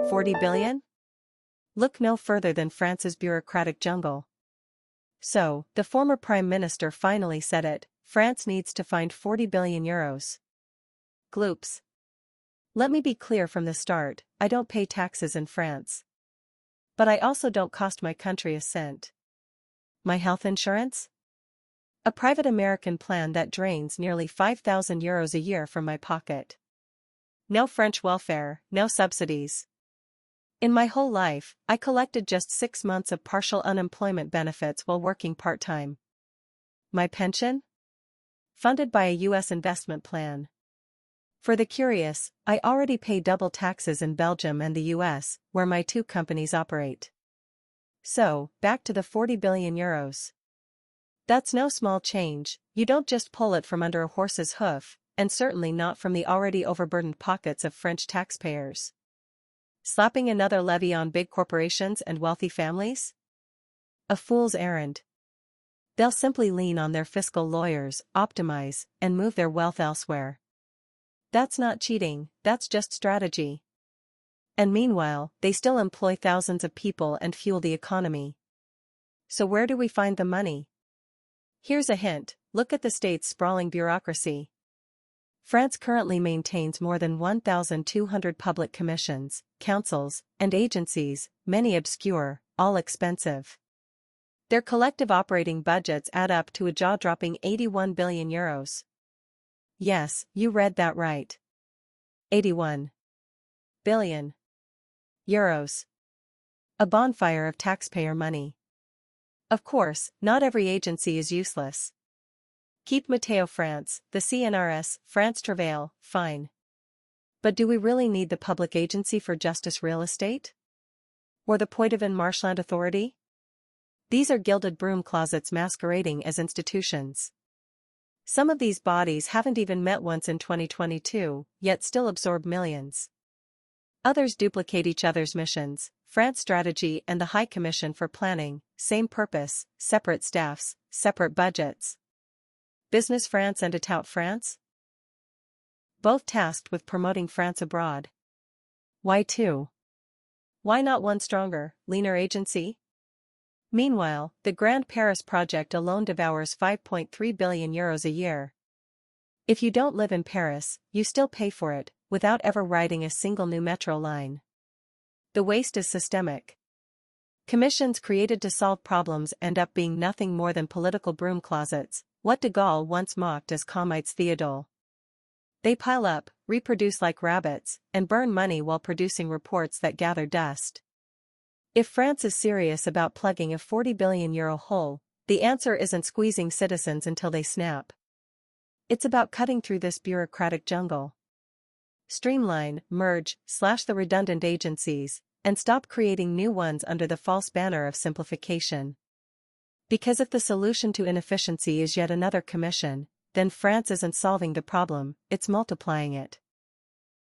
40 billion? Look no further than France's bureaucratic jungle. So, the former prime minister finally said it, France needs to find 40 billion euros. Gloops. Let me be clear from the start, I don't pay taxes in France. But I also don't cost my country a cent. My health insurance? A private American plan that drains nearly 5,000 euros a year from my pocket. No French welfare, no subsidies. In my whole life, I collected just 6 months of partial unemployment benefits while working part-time. My pension? Funded by a U.S. investment plan. For the curious, I already pay double taxes in Belgium and the US, where my two companies operate. So, back to the 40 billion euros. That's no small change, you don't just pull it from under a horse's hoof, and certainly not from the already overburdened pockets of French taxpayers. Slapping another levy on big corporations and wealthy families? A fool's errand. They'll simply lean on their fiscal lawyers, optimize, and move their wealth elsewhere. That's not cheating, that's just strategy. And meanwhile, they still employ thousands of people and fuel the economy. So where do we find the money? Here's a hint, look at the state's sprawling bureaucracy. France currently maintains more than 1,200 public commissions, councils, and agencies, many obscure, all expensive. Their collective operating budgets add up to a jaw-dropping 81 billion euros. Yes, you read that right. 81 billion euros. A bonfire of taxpayer money. Of course, not every agency is useless. Keep Matteo France, the CNRS, France Travail, fine. But do we really need the Public Agency for Justice Real Estate? Or the Poitevin Marshland Authority? These are gilded broom closets masquerading as institutions. Some of these bodies haven't even met once in 2022, yet still absorb millions. Others duplicate each other's missions, France Strategy and the High Commission for Planning, same purpose, separate staffs, separate budgets. Business France and État France? Both tasked with promoting France abroad. Why two? Why not one stronger, leaner agency? Meanwhile, the Grand Paris project alone devours 5.3 billion euros a year. If you don't live in Paris, you still pay for it, without ever riding a single new metro line. The waste is systemic. Commissions created to solve problems end up being nothing more than political broom closets, what de Gaulle once mocked as Comites Theodule. They pile up, reproduce like rabbits, and burn money while producing reports that gather dust. If France is serious about plugging a 40 billion euro hole, the answer isn't squeezing citizens until they snap. It's about cutting through this bureaucratic jungle. Streamline, merge, slash the redundant agencies, and stop creating new ones under the false banner of simplification. Because if the solution to inefficiency is yet another commission, then France isn't solving the problem, it's multiplying it.